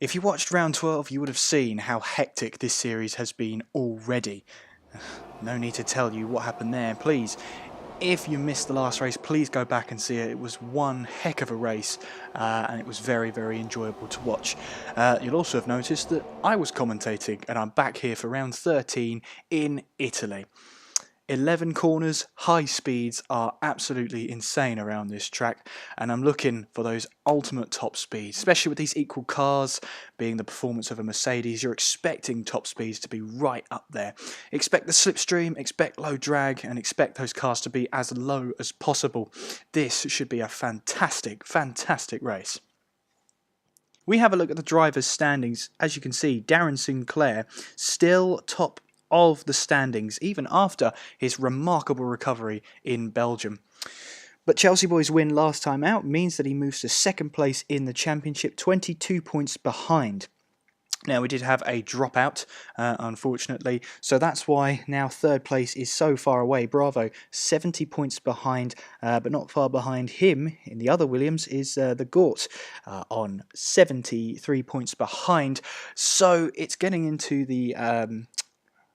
If you watched round 12, you would have seen how hectic this series has been already. No need to tell you what happened there. Please, if you missed the last race, please go back and see it. It was one heck of a race, and it was very, very enjoyable to watch. You'll also have noticed that I was commentating, and I'm back here for round 13 in Italy. 11 corners, high speeds are absolutely insane around this track, and I'm looking for those ultimate top speeds, especially with these equal cars being the performance of a Mercedes. You're expecting top speeds to be right up there. Expect the slipstream, expect low drag, and expect those cars to be as low as possible. This should be a fantastic, fantastic race. We have a look at the drivers' standings. As you can see, DarrenSinclair still top of the standings, even after his remarkable recovery in Belgium. But Chelsea Boy's win last time out means that he moves to second place in the championship, 22 points behind. Now, we did have a dropout, unfortunately, so that's why now third place is so far away. Bravo, 70 points behind, but not far behind him in the other Williams is the Gort on 73 points behind. So it's getting into the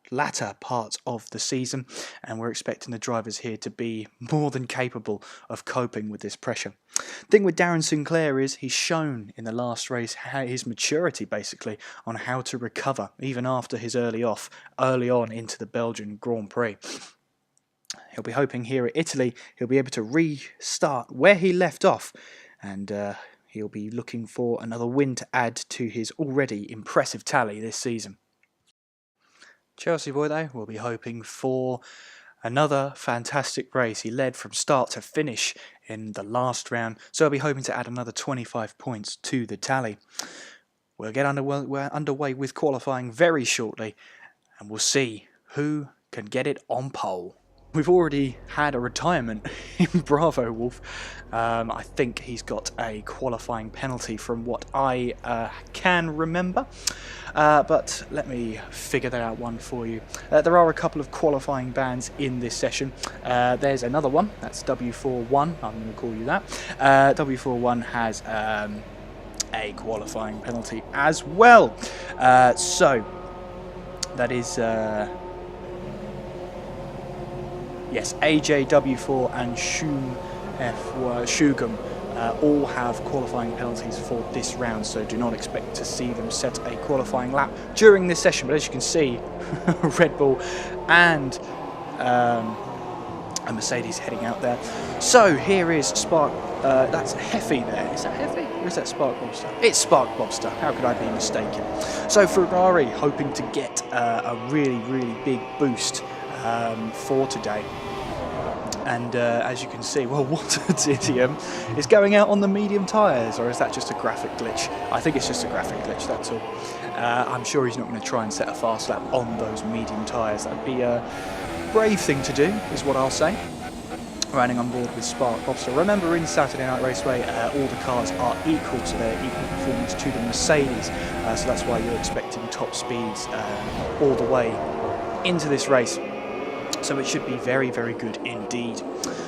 latter part of the season, and we're expecting the drivers here to be more than capable of coping with this pressure. The thing with DarrenSinclair is he's shown in the last race his maturity basically on how to recover even after his early on into the Belgian Grand Prix. He'll be hoping here at Italy he'll be able to restart where he left off, and he'll be looking for another win to add to his already impressive tally this season. Chelsea Boy, though, will be hoping for another fantastic race. He led from start to finish in the last round, so he'll be hoping to add another 25 points to the tally. We'll get underway with qualifying very shortly, and we'll see who can get it on pole. We've already had a retirement in Bravo Wolf. I think he's got a qualifying penalty from what I can remember. But let me figure that out one for you. There are a couple of qualifying bans in this session. There's another one, that's W41, I'm going to call you that. W41 has a qualifying penalty as well. So that is... yes, AJW4 and Shugum all have qualifying penalties for this round, so do not expect to see them set a qualifying lap during this session. But as you can see, Red Bull and a Mercedes heading out there. So here is Spark, that's Heffy there. Is that Heffy or is that Spark Bobster? It's Spark Bobster, how could I be mistaken? So Ferrari hoping to get a really, really big boost for today, and as you can see, well, what idiom is going out on the medium tyres, or is that just a graphic glitch? I think it's just a graphic glitch, that's all. I'm sure he's not going to try and set a fast lap on those medium tyres. That'd be a brave thing to do, is what I'll say. Riding on board with Spark Bobster. Remember, in Saturday Night Raceway, all the cars are equal, so they're equal performance to the Mercedes, so that's why you're expecting top speeds all the way into this race. So it should be very, very good indeed.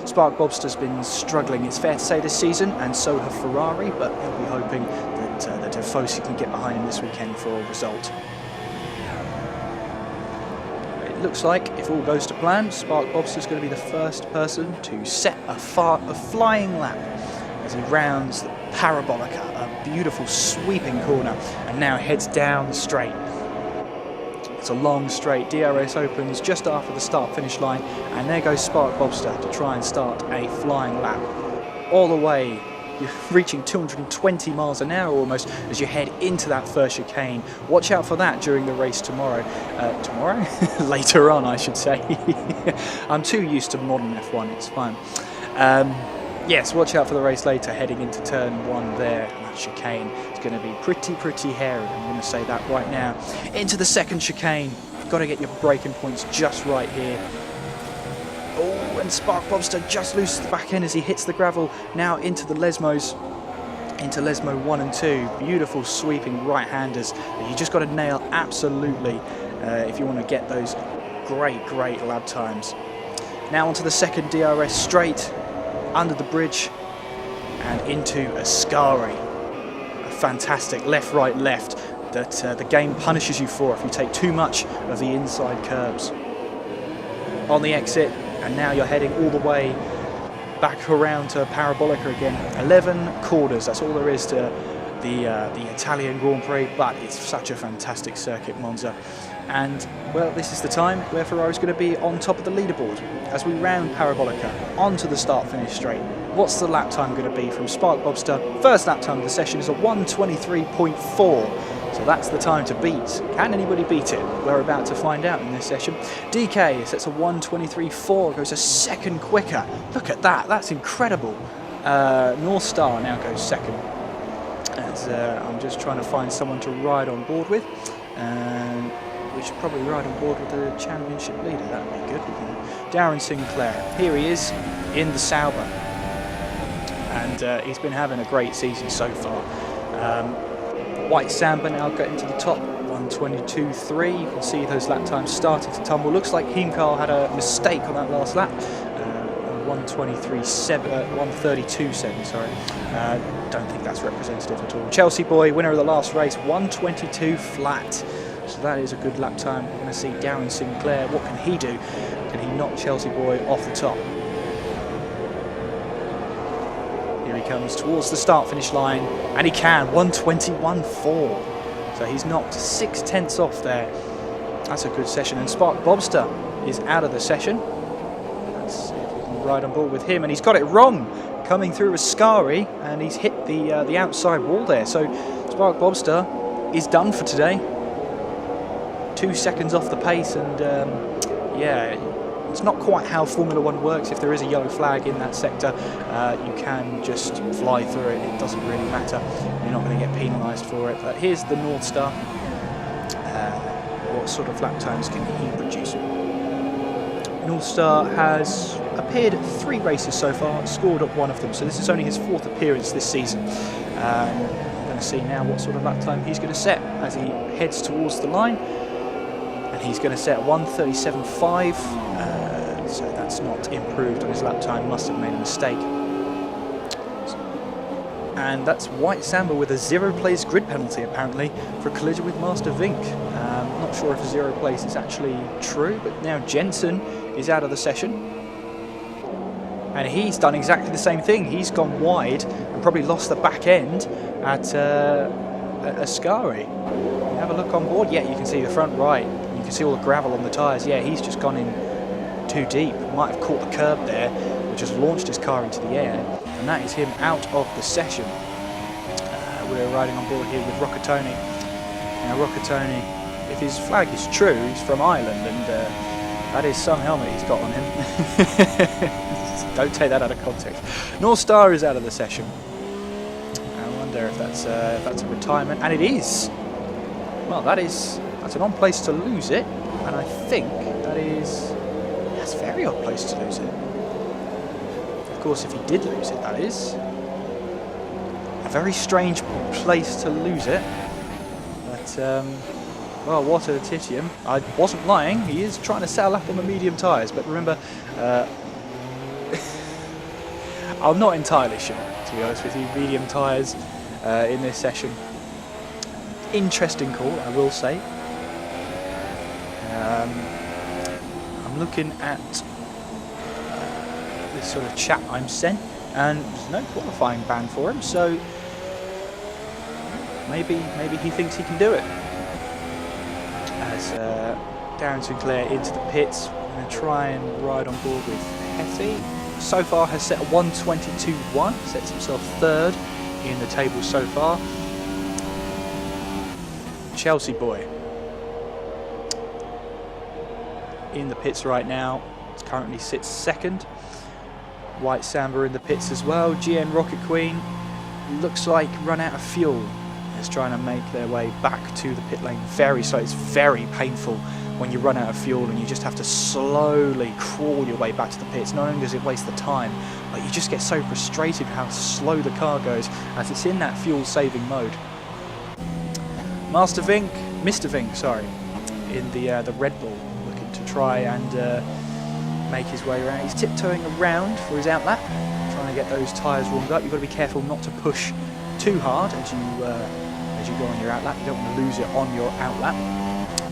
Spark Bobster's been struggling, it's fair to say, this season, and so have Ferrari, but he'll be hoping that Tifosi can get behind him this weekend for a result. It looks like, if all goes to plan, Spark Bobster's going to be the first person to set a flying lap as he rounds the Parabolica, a beautiful sweeping corner, and now heads down the straight. It's a long straight. DRS opens just after the start-finish line, and there goes Spark Bobster to try and start a flying lap. All the way, you're reaching 220 miles an hour almost as you head into that first chicane. Watch out for that during the race tomorrow. Tomorrow? Later on, I should say. I'm too used to modern F1, it's fine. Yes, watch out for the race later, heading into turn 1 there. And that chicane is going to be pretty hairy, I'm going to say that right now. Into the second chicane. You've got to get your braking points just right here. Oh, and Spark Bobster just loses the back end as he hits the gravel. Now into the Lesmos. Into Lesmo 1 and 2. Beautiful sweeping right-handers that you just got to nail absolutely if you want to get those great lap times. Now onto the second DRS straight. Under the bridge and into Ascari. A fantastic left, right, left that the game punishes you for if you take too much of the inside curves. On the exit, and now you're heading all the way back around to Parabolica again. 11 corners, that's all there is to the Italian Grand Prix, but it's such a fantastic circuit, Monza. And, well, this is the time where Ferrari's going to be on top of the leaderboard. As we round Parabolica onto the start-finish straight, what's the lap time going to be from Spark Bobster? First lap time of the session is a 1:23.4. So that's the time to beat. Can anybody beat it? We're about to find out in this session. DK sets a 1:23.4, goes a second quicker. Look at that, that's incredible. North Star now goes second. As I'm just trying to find someone to ride on board with. We should probably ride on board with the championship leader, that would be good. DarrenSinclair, here he is in the Sauber. And he's been having a great season so far. White Samba now getting to the top, 1:22.3. You can see those lap times starting to tumble. Looks like Heimkarl had a mistake on that last lap. 1:32.7, sorry. Don't think that's representative at all. Chelsea Boy, winner of the last race, 1:22 flat. So that is a good lap time. We're going to see DarrenSinclair. What can he do? Can he knock Chelsea Boy off the top? Here he comes towards the start-finish line, and he can, 1:21.4. So he's knocked 6/10 off there. That's a good session. And Spark Bobster is out of the session. Let's see if we can ride on board with him, and he's got it wrong. Coming through Ascari, and he's hit the outside wall there. So Spark Bobster is done for today. 2 seconds off the pace, and yeah, it's not quite how Formula 1 works. If there is a yellow flag in that sector, you can just fly through it. It doesn't really matter. You're not going to get penalised for it. But here's the North Star. What sort of lap times can he produce? North Star has appeared at 3 races so far, scored up 1 of them. So this is only his 4th appearance this season. I'm going to see now what sort of lap time he's going to set as he heads towards the line. And he's going to set 1:37.5, so that's not improved on his lap time, must have made a mistake. And that's White Samba with a 0 place grid penalty apparently for a collision with Master Vink. Not sure if 0 place is actually true, but now Jensen is out of the session. And he's done exactly the same thing. He's gone wide and probably lost the back end at Ascari. Have a look on board. Yeah, you can see the front right. You can see all the gravel on the tyres. Yeah, he's just gone in too deep. Might have caught the curb there, which has launched his car into the air. And that is him out of the session. We're riding on board here with Roccatoni. Now Roccatoni, if his flag is true, he's from Ireland, and that is some helmet he's got on him. Don't take that out of context. North Star is out of the session. I wonder if that's a retirement, and it is. Well, that's an odd place to lose it, and I think that's a very odd place to lose it. Of course, if he did lose it, that is a very strange place to lose it. But well, what a titium! I wasn't lying. He is trying to settle up on the medium tyres, but remember, I'm not entirely sure, to be honest with you. Medium tyres in this session. Interesting call, I will say. I'm looking at this sort of chat I'm sent, and there's no qualifying ban for him, so maybe he thinks he can do it. As DarrenSinclair into the pits, we're going to try and ride on board with Hetty. So far has set a 1:22.1, sets himself 3rd in the table so far. Chelsea Boy in the pits right now, currently sits 2nd. White Samba in the pits as well. GN Rocket Queen looks like run out of fuel. Is trying to make their way back to the pit lane very slow. It's very painful when you run out of fuel and you just have to slowly crawl your way back to the pits. Not only does it waste the time, but you just get so frustrated with how slow the car goes as it's in that fuel saving mode. Mr. Vink, sorry, in the Red Bull, looking to try and make his way around. He's tiptoeing around for his outlap, trying to get those tyres warmed up. You've got to be careful not to push too hard as you go on your outlap. You don't want to lose it on your outlap.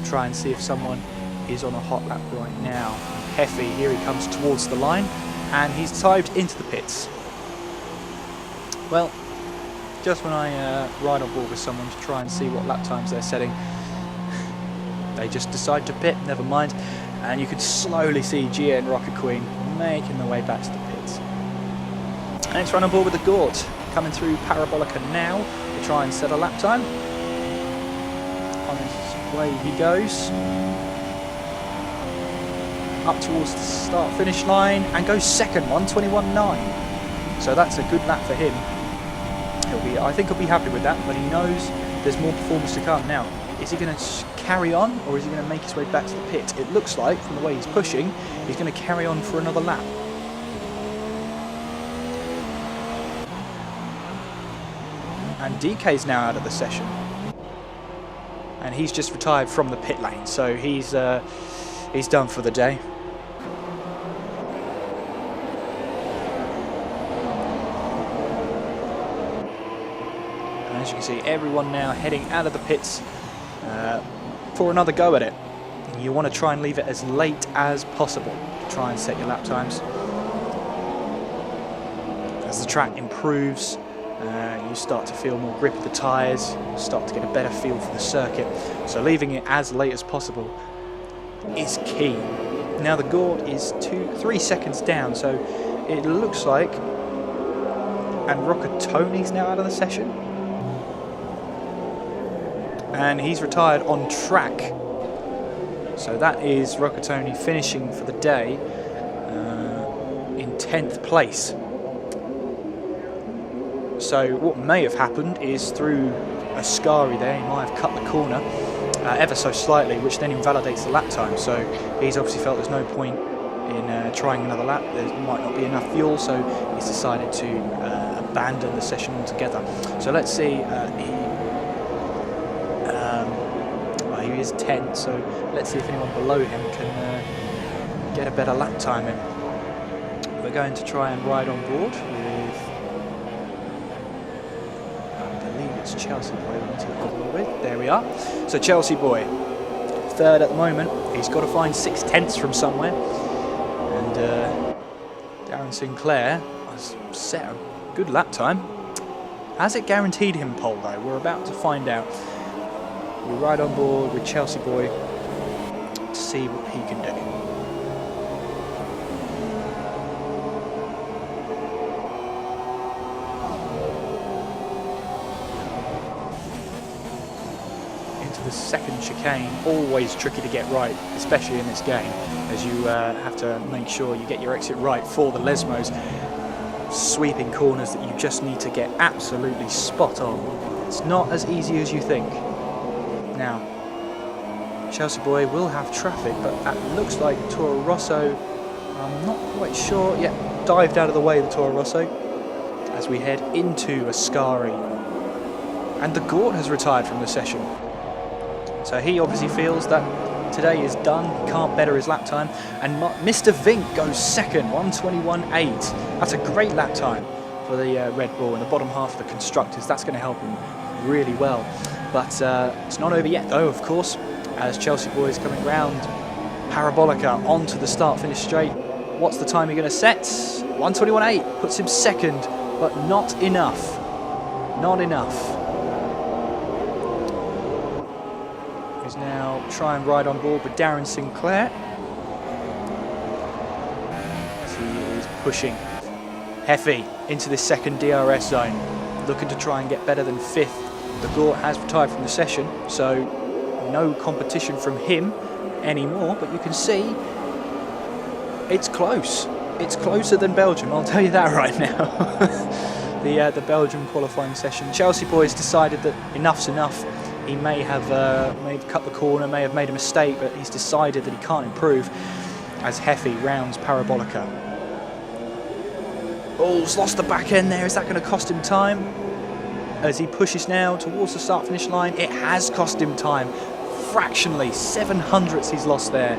Try and see if someone is on a hot lap right now. Heffy, here he comes towards the line, and he's dived into the pits. Well, just when I ride on board with someone to try and see what lap times they're setting, they just decide to pit, never mind. And you can slowly see Gia and Rocket Queen making their way back to the pits. Next run on board with the Gort, coming through Parabolica now to try and set a lap time. On his way he goes. Up towards the start-finish line and goes second, 1:21.9. So that's a good lap for him. I think he'll be happy with that, but he knows there's more performance to come. Now, is he going to carry on, or is he going to make his way back to the pit? It looks like, from the way he's pushing, he's going to carry on for another lap. And DK's now out of the session. And he's just retired from the pit lane, so he's done for the day. And as you can see, everyone now heading out of the pits for another go at it. You want to try and leave it as late as possible to try and set your lap times. As the track improves, you start to feel more grip of the tyres, you start to get a better feel for the circuit. So leaving it as late as possible is key. Now the Gort is 3 seconds down, so it looks like, and Rockatoni's now out of the session. And he's retired on track. So that is Rockatoni finishing for the day in 10th place. So what may have happened is through Ascari there, he might have cut the corner ever so slightly, which then invalidates the lap time. So he's obviously felt there's no point in trying another lap. There might not be enough fuel, so he's decided to abandon the session altogether. So let's see. He is 10th, so let's see if anyone below him can get a better lap time in. We're going to try and ride on board with, I believe it's Chelsea Boy we need to go with. There we are. So Chelsea Boy, third at the moment. He's got to find 6/10 from somewhere. And DarrenSinclair has set a good lap time. Has it guaranteed him pole though? We're about to find out. We ride on board with Chelsea Boy to see what he can do. Into the second chicane, always tricky to get right, especially in this game, as you have to make sure you get your exit right for the Lesmos. Sweeping corners that you just need to get absolutely spot on. It's not as easy as you think. Now, Chelsea Boy will have traffic, but that looks like Toro Rosso, I'm not quite sure, yeah, dived out of the way of the Toro Rosso as we head into Ascari. And the Gort has retired from the session. So he obviously feels that today is done, he can't better his lap time, and Mr. Vink goes second, 1:21.8. That's a great lap time for the Red Bull in the bottom half of the constructors. That's going to help him really well. But it's not over yet though, of course, as Chelsea Boy is coming round Parabolica onto the start-finish straight. What's the time you're going to set? 1:21.8 puts him second, but not enough. Not enough. He's now try and ride on board with DarrenSinclair. As he is pushing Heffy into the second DRS zone, looking to try and get better than 5th. The Gort has retired from the session, so no competition from him anymore, but you can see it's close. It's closer than Belgium, I'll tell you that right now. the Belgium qualifying session. Chelsea Boys decided that enough's enough. He may have cut the corner, may have made a mistake, but he's decided that he can't improve as Heffy rounds Parabolica. Oh, he's lost the back end there. Is that going to cost him time? As he pushes now towards the start-finish line, it has cost him time. Fractionally, 7/100ths he's lost there.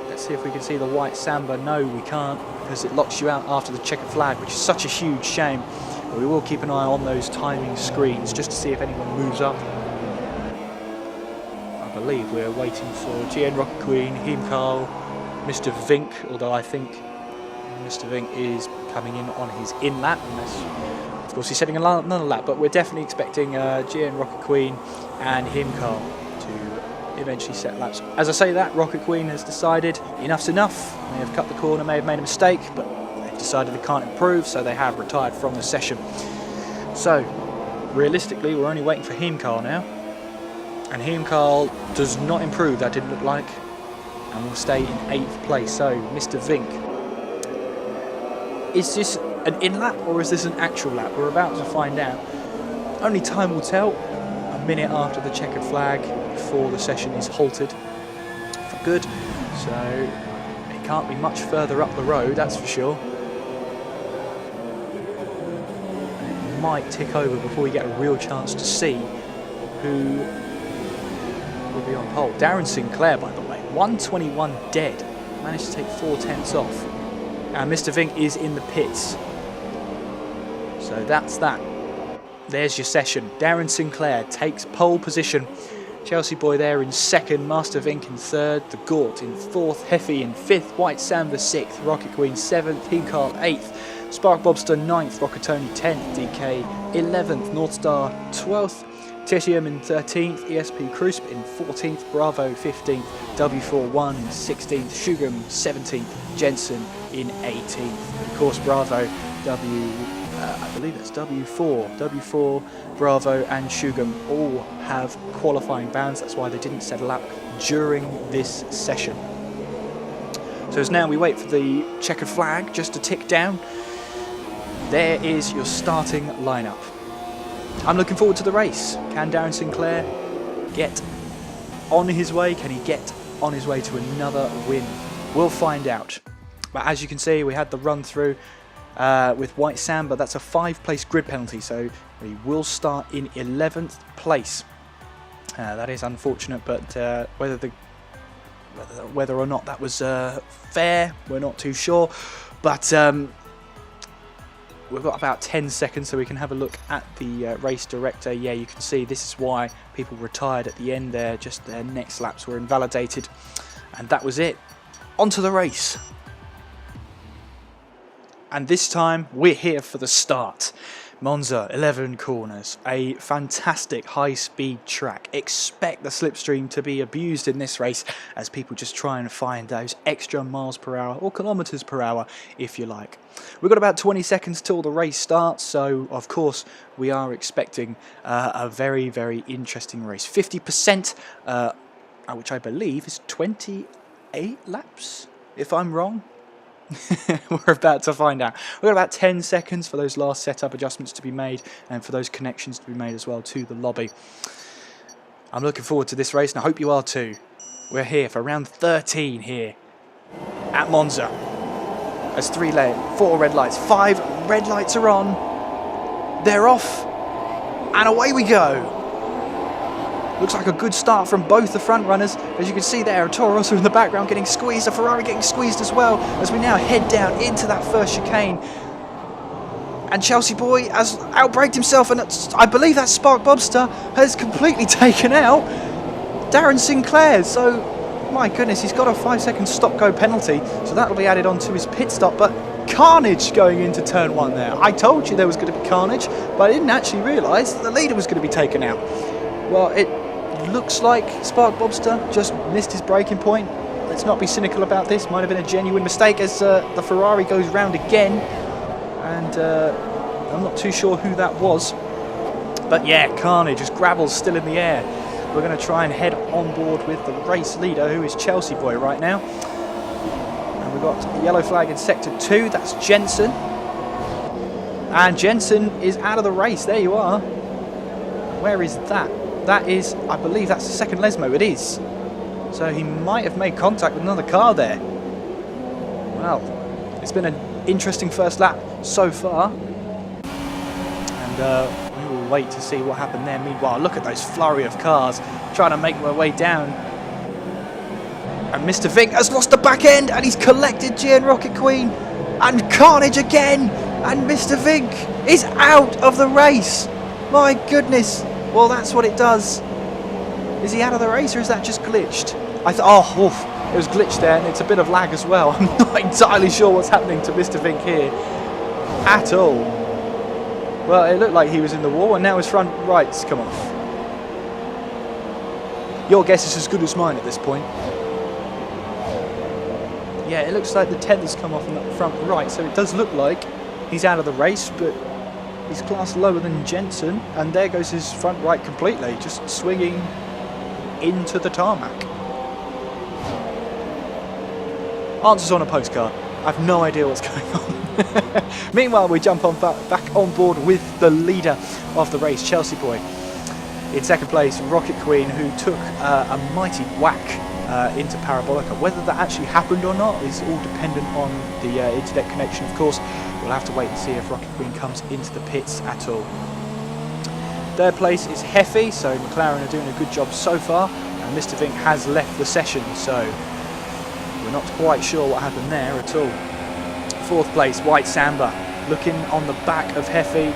Let's see if we can see the white Samba. No, we can't, because it locks you out after the checkered flag, which is such a huge shame. But we will keep an eye on those timing screens just to see if anyone moves up. I believe we're waiting for GN Rocket Queen, Heimkarl, Mr. Vink, although I think Mr. Vink is coming in on his in lap, unless, of course, he's setting another lap. But we're definitely expecting GN Rocket Queen and Heimkarl to eventually set laps. As I say that, Rocket Queen has decided enough's enough. May have cut the corner, may have made a mistake, but they've decided they can't improve, so they have retired from the session. So, realistically, we're only waiting for Heimkarl now. And Heimkarl does not improve, that didn't look like, and will stay in 8th place. So, Mr. Vink, is this an in-lap or is this an actual lap? We're about to find out. Only time will tell. A minute after the checkered flag, before the session is halted for good. So, it can't be much further up the road, that's for sure. And it might tick over before we get a real chance to see who will be on pole. DarrenSinclair, by the way, 121 dead, managed to take 4/10 off, and Mr. Vink is in the pits. So that's that. There's your session. DarrenSinclair takes pole position. Chelsea Boy there in 2nd, Master Vink in 3rd, the Gort in 4th, Heffy in 5th, White Samba 6th, Rocket Queen 7th, Heimkarl 8th, Spark Bobster 9th, Rocketoni 10th, DK 11th, Northstar 12th, Titium in 13th, ESP Crisp in 14th, Bravo 15th, W41 in 16th, Shugam 17th, Jensen in 18th. Of course, Bravo, I believe it's W4, Bravo and Shugam all have qualifying bans. That's why they didn't set a lap during this session. So as now we wait for the checkered flag just to tick down, there is your starting lineup. I'm looking forward to the race. Can DarrenSinclair get on his way? Can he get on his way to another win? We'll find out. But as you can see, we had the run through with White Samba. That's a 5-place grid penalty, so we will start in 11th place. That is unfortunate, but whether or not that was fair, we're not too sure. But we've got about 10 seconds, so we can have a look at the race director. Yeah, you can see this is why people retired at the end there. Just their next laps were invalidated. And that was it. On to the race. And this time, we're here for the start. Monza, 11 corners, a fantastic high-speed track. Expect the slipstream to be abused in this race as people just try and find those extra miles per hour or kilometres per hour, if you like. We've got about 20 seconds till the race starts, so of course we are expecting a very, very interesting race. 50%, which I believe is 28 laps, if I'm wrong. We're about to find out. We've got about 10 seconds for those last setup adjustments to be made and for those connections to be made as well to the lobby. I'm looking forward to this race and I hope you are too. We're here for round 13 here at Monza. There's 4 red lights, 5 red lights are on. They're off and away we go. Looks like a good start from both the front runners. As you can see there, Toro Rosso in the background getting squeezed, a Ferrari getting squeezed as well, as we now head down into that first chicane. And Chelsea Boy has outbraked himself, and I believe that Spark Bobster has completely taken out DarrenSinclair. So, my goodness, he's got a 5-second stop-go penalty, so that'll be added on to his pit stop. But carnage going into turn 1 there. I told you there was going to be carnage, but I didn't actually realise that the leader was going to be taken out. Well, it looks like Spark Bobster just missed his braking point. Let's not be cynical about this. Might have been a genuine mistake as the Ferrari goes round again. And I'm not too sure who that was. But yeah, carnage, as gravel's still in the air. We're going to try and head on board with the race leader, who is Chelsea Boy right now. And we've got a yellow flag in sector 2. That's Jensen. And Jensen is out of the race. There you are. Where is that? That is, I believe that's the second Lesmo. It is. So he might have made contact with another car there. Well, it's been an interesting first lap so far. And we will wait to see what happened there. Meanwhile, look at those flurry of cars trying to make their way down. And Mr. Vink has lost the back end and he's collected GN Rocket Queen. And carnage again. And Mr. Vink is out of the race. My goodness. Well, that's what it does. Is he out of the race or is that just glitched? I thought, oh, oof, it was glitched there, and it's a bit of lag as well. I'm not entirely sure what's happening to Mr. Vink here at all. Well, it looked like he was in the wall, and now his front right's come off. Your guess is as good as mine at this point. Yeah, it looks like the tether's come off on the front right, so it does look like he's out of the race, but he's classed lower than Jensen, and there goes his front right completely, just swinging into the tarmac. Answers on a postcard. I've no idea what's going on. Meanwhile, we jump on back on board with the leader of the race, Chelsea Boy. In second place, Rocket Queen, who took a mighty whack into Parabolica. Whether that actually happened or not is all dependent on the internet connection, of course. We'll have to wait and see if Rocket Queen comes into the pits at all. Third place is Heffy, so McLaren are doing a good job so far, and Mr. Vink has left the session, so we're not quite sure what happened there at all. Fourth place, White Samba, looking on the back of Heffy,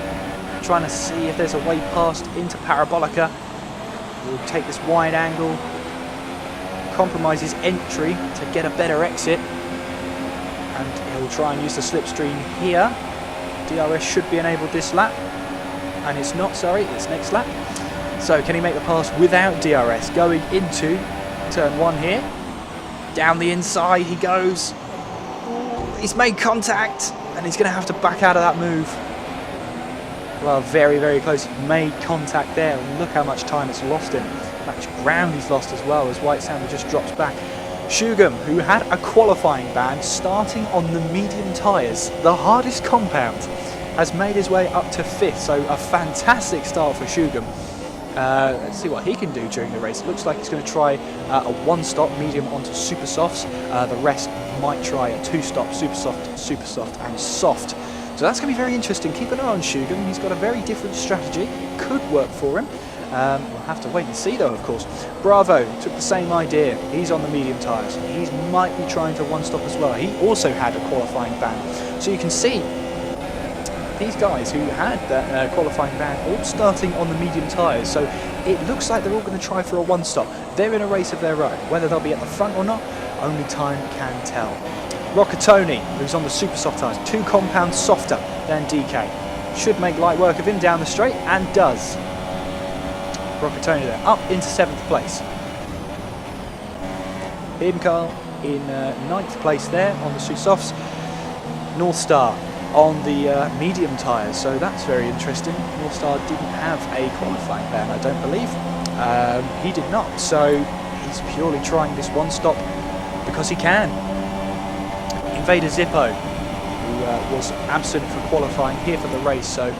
trying to see if there's a way past into Parabolica. We'll take this wide angle, compromise his entry to get a better exit, and he'll try and use the slipstream here. DRS should be enabled this lap, and it's not, sorry, it's next lap. So can he make the pass without DRS? Going into turn 1 here. Down the inside he goes. He's made contact, and he's going to have to back out of that move. Well, very, very close. He made contact there, and look how much time it's lost him. How much ground he's lost as well, as White Samba just drops back. Shugam, who had a qualifying ban starting on the medium tyres, the hardest compound, has made his way up to 5th, so a fantastic start for Shugam. Let's see what he can do during the race. It looks like he's going to try a one-stop medium onto super softs. The rest might try a two-stop super soft and soft. So that's going to be very interesting. Keep an eye on Shugam. He's got a very different strategy. Could work for him. We'll have to wait and see though, of course. Bravo took the same idea. He's on the medium tyres. He might be trying to one-stop as well. He also had a qualifying ban. So you can see these guys who had that qualifying ban all starting on the medium tyres, so it looks like they're all going to try for a one-stop. They're in a race of their own. Whether they'll be at the front or not, only time can tell. Rockatoni, who's on the super soft tyres, 2 compounds softer than DK. Should make light work of him down the straight, and does. Rockatoni there, up into 7th place. Imcal in 9th place there on the super softs. North Star on the medium tyres, so that's very interesting. North Star didn't have a qualifying ban, I don't believe. He did not, so he's purely trying this one stop because he can. Invader Zippo, who was absent for qualifying here for the race, so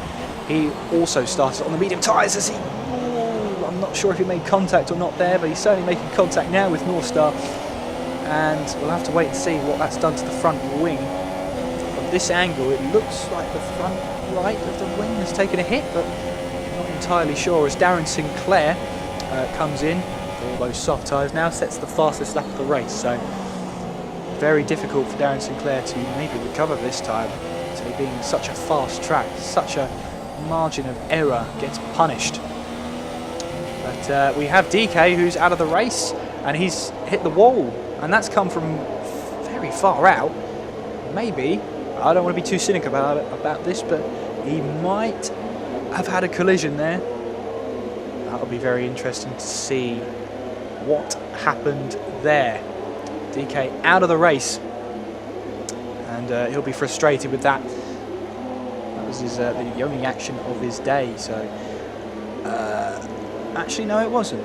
he also started on the medium tyres as he... I'm not sure if he made contact or not there, but he's certainly making contact now with North Star, and we'll have to wait and see what that's done to the front wing. This angle, it looks like the front right of the wing has taken a hit, but not entirely sure, as DarrenSinclair comes in for all those soft tyres now, sets the fastest lap of the race, so very difficult for DarrenSinclair to maybe recover this time. So being such a fast track, such a margin of error gets punished. But we have DK who's out of the race, and he's hit the wall, and that's come from very far out. Maybe, I don't want to be too cynical about this, but he might have had a collision there. That'll be very interesting to see what happened there. DK out of the race, and he'll be frustrated with that. That was his, the only action of his day, so... actually, no, it wasn't.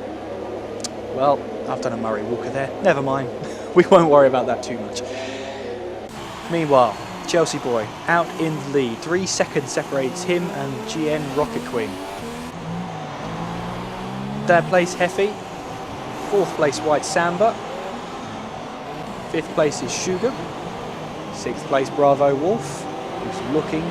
Well, I've done a Murray Walker there. Never mind. We won't worry about that too much. Meanwhile, Chelsea Boy out in the lead. 3 seconds separates him and GN Rocket Queen. Third place Heffy. 4th place White Samba. 5th place is Sugar. 6th place Bravo Wolf, who's looking,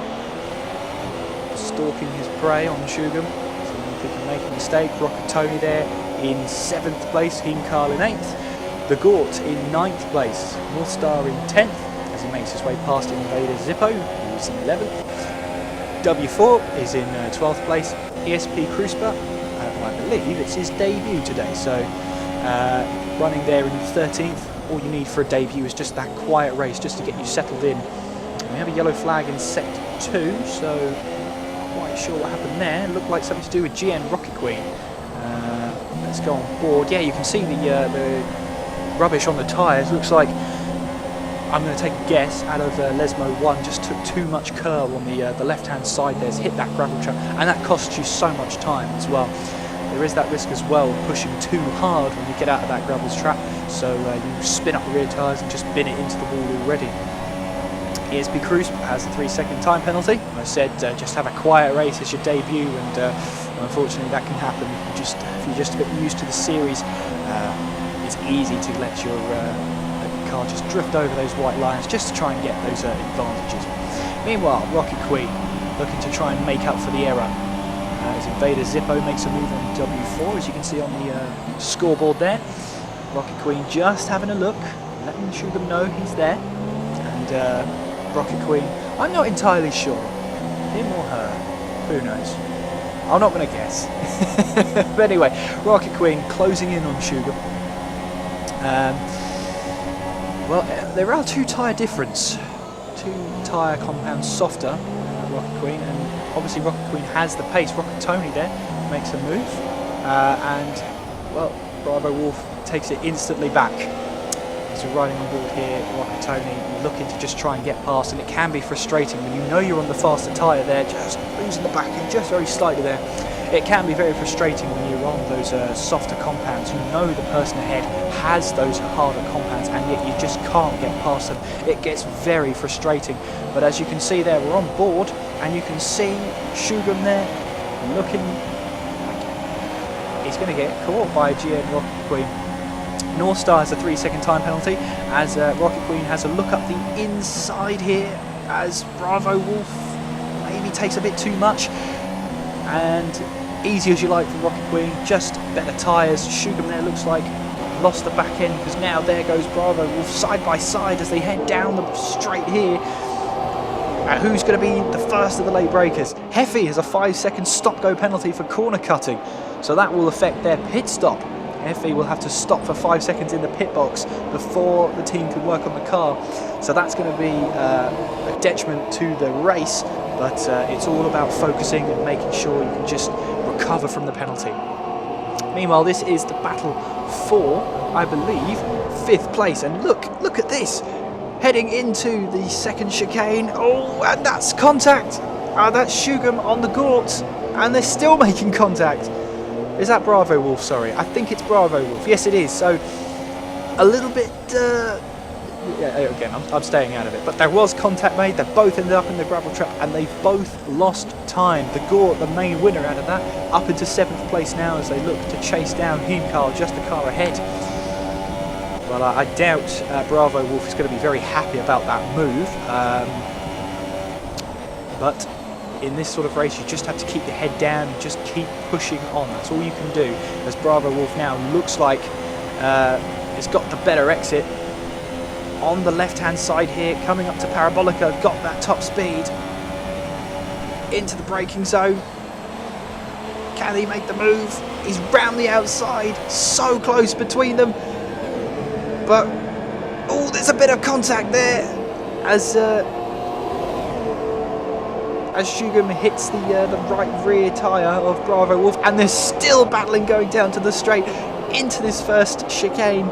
stalking his prey on Sugar. So if he can make a mistake, Rockatoni there in 7th place, Himkarl in 8th. The Gort in 9th place, North Star in 10th, as he makes his way past Invader Zippo, who's in 11th. W4 is in 12th place. ESP Krusper, I believe it's his debut today, so running there in 13th. All you need for a debut is just that quiet race, just to get you settled in. And we have a yellow flag in sector 2, so not quite sure what happened there. It looked like something to do with GN Rocket Queen. Let's go on board. Yeah, you can see the rubbish on the tyres. Looks like, I'm going to take a guess, out of Lesmo 1 just took too much curl on the left-hand side there, hit that gravel trap, and that costs you so much time as well. There is that risk as well, pushing too hard when you get out of that gravel trap, so you spin up the rear tyres and just bin it into the wall already. ESP Cruise has a 3-second time penalty. I said just have a quiet race as your debut, and unfortunately that can happen. If you're just a bit used to the series, it's easy to let your car just drift over those white lines just to try and get those advantages. Meanwhile, Rocket Queen looking to try and make up for the error. As Invader Zippo makes a move on W4, as you can see on the scoreboard there. Rocket Queen just having a look, letting Shugam know he's there. And Rocket Queen, I'm not entirely sure, him or her, who knows. I'm not going to guess. But anyway, Rocket Queen closing in on Shugam. Well, there are 2 tyre difference, 2 tyre compounds softer. Rocket Queen, and obviously Rocket Queen has the pace. Rocket Tony there makes a move, and well, Bravo Wolf takes it instantly back. As we're riding on board here, Rocket Tony looking to just try and get past, and it can be frustrating when you know you're on the faster tyre there, just losing the back end just very slightly there. It can be very frustrating when you're on those softer compounds. You know the person ahead has those harder compounds, and yet you just can't get past them. It gets very frustrating. But as you can see there, we're on board, and you can see Shugam there looking like he's going to get caught by GN Rocket Queen. North Star has a 3-second time penalty, as Rocket Queen has a look up the inside here, as Bravo Wolf maybe takes a bit too much. And easy as you like for Rocket Queen, just better tyres. Shugam there looks like lost the back end, because now there goes Bravo Wolf side by side as they head down the straight here. Who's going to be the first of the late breakers? Heffy has a 5-second stop-go penalty for corner cutting, so that will affect their pit stop. Heffy will have to stop for 5 seconds in the pit box before the team can work on the car, so that's going to be a detriment to the race. But it's all about focusing and making sure you can just recover from the penalty. Meanwhile, this is the battle for, I believe, 5th place. And look at this. Heading into the second chicane. Oh, and that's contact. That's Shugam on the Gort. And they're still making contact. Is that Bravo Wolf? Sorry. I think it's Bravo Wolf. Yes, it is. So, a little bit... yeah, again, I'm staying out of it, but there was contact made. They both ended up in the gravel trap, and they've both lost time. The Gort, the main winner out of that, up into 7th place now as they look to chase down Heemkarl, just a car ahead. Well, I doubt Bravo Wolf is going to be very happy about that move, but in this sort of race you just have to keep your head down and just keep pushing on. That's all you can do, as Bravo Wolf now looks like it's got the better exit. On the left-hand side here, coming up to Parabolica, got that top speed into the braking zone. Can he make the move? He's round the outside, so close between them. But, oh, there's a bit of contact there as Shugam hits the right rear tyre of Bravo Wolf, and they're still battling going down to the straight into this first chicane.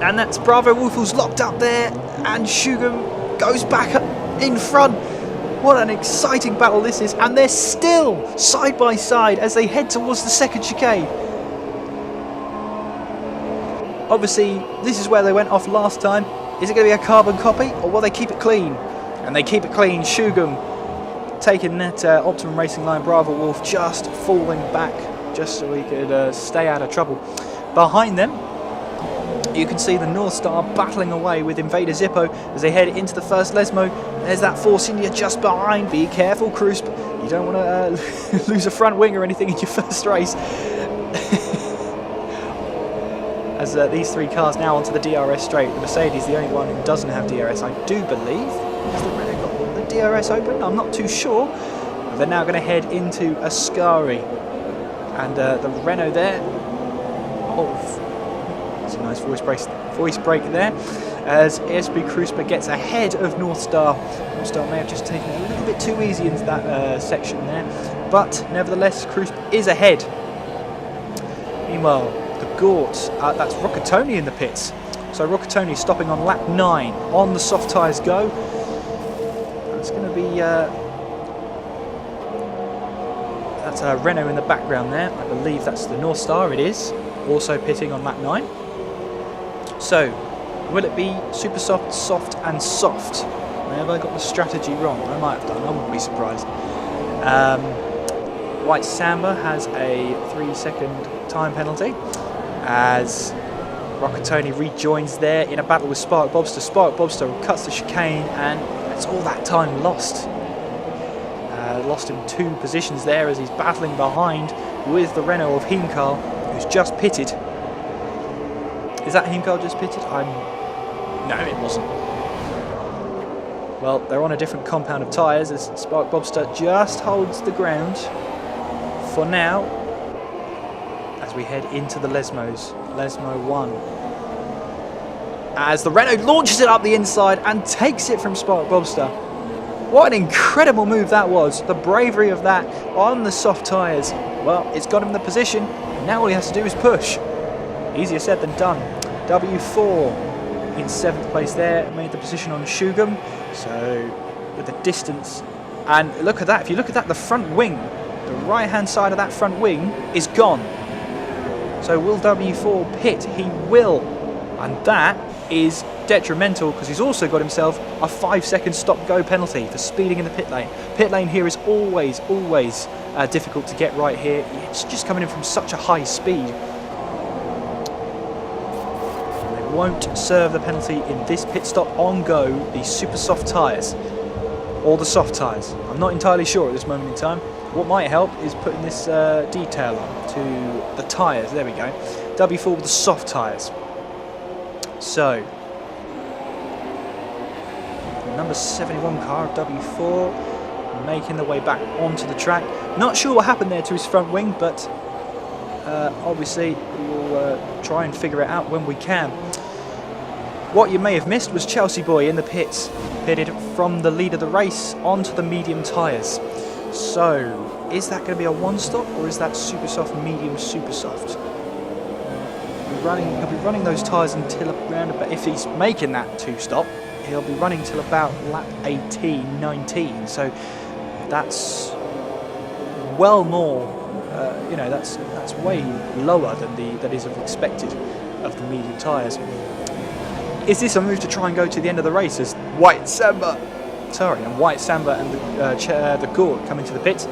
And that's Bravo Wolf who's locked up there, and Shugam goes back up in front. What an exciting battle this is, and they're still side by side as they head towards the second chicane. Obviously, this is where they went off last time. Is it going to be a carbon copy, or will they keep it clean? And they keep it clean. Shugam taking that Optimum Racing line. Bravo Wolf just falling back, just so he could stay out of trouble. Behind them, you can see the North Star battling away with Invader Zippo as they head into the first Lesmo. There's that Force India just behind. Be careful, Krusp. You don't want to lose a front wing or anything in your first race. As these 3 cars now onto the DRS straight. The Mercedes, the only one who doesn't have DRS, I do believe. Has the Renault got the DRS open? I'm not too sure. But they're now going to head into Ascari. And the Renault there. Oh, that's a nice voice break there. As ASB Krusper gets ahead of North Star. North Star may have just taken it a little bit too easy into that section there. But nevertheless, Krusper is ahead. Meanwhile, the Gort, that's Roccatoni in the pits. So Roccatoni stopping on lap 9 on the soft tyres go. That's going to be... that's Renault in the background there. I believe that's the North Star, it is. Also pitting on lap 9. So, will it be super soft, soft and soft? Have I got the strategy wrong? I might have done, I wouldn't be surprised. White Samba has a 3-second time penalty as Roccatoni rejoins there in a battle with Spark Bobster. Spark Bobster cuts the chicane and it's all that time lost. Lost him 2 positions there as he's battling behind with the Renault of Heimkarl, who's just pitted. Is that Heimkarl just pitted? No, it wasn't. Well, they're on a different compound of tyres as Spark Bobster just holds the ground for now as we head into the Lesmos. Lesmo 1. As the Renault launches it up the inside and takes it from Spark Bobster. What an incredible move that was. The bravery of that on the soft tyres. Well, it's got him the position. Now all he has to do is push. Easier said than done. W4 in 7th place there. Made the position on Shugam. So, with the distance. And look at that. If you look at that, the front wing, the right-hand side of that front wing is gone. So will W4 pit? He will. And that is detrimental because he's also got himself a 5-second stop-go penalty for speeding in the pit lane. Pit lane here is always difficult to get right here. It's just coming in from such a high speed. They won't serve the penalty in this pit stop. On go the super soft tyres or the soft tyres. I'm not entirely sure at this moment in time. What might help is putting this detail on to the tyres. There we go. W4 with the soft tyres. So, number 71 car of W4 making the way back onto the track. Not sure what happened there to his front wing, but obviously we'll try and figure it out when we can. What you may have missed was Chelsea Boy in the pits, pitted from the lead of the race onto the medium tyres. So, is that going to be a 1-stop or is that super soft, medium, super soft? He'll be running those tyres until around about, if he's making that 2-stop, he'll be running till about lap 18, 19. So that's well more, that's way lower than that is expected of the medium tyres. Is this a move to try and go to the end of the race as White Samba and the Gort come into the pits?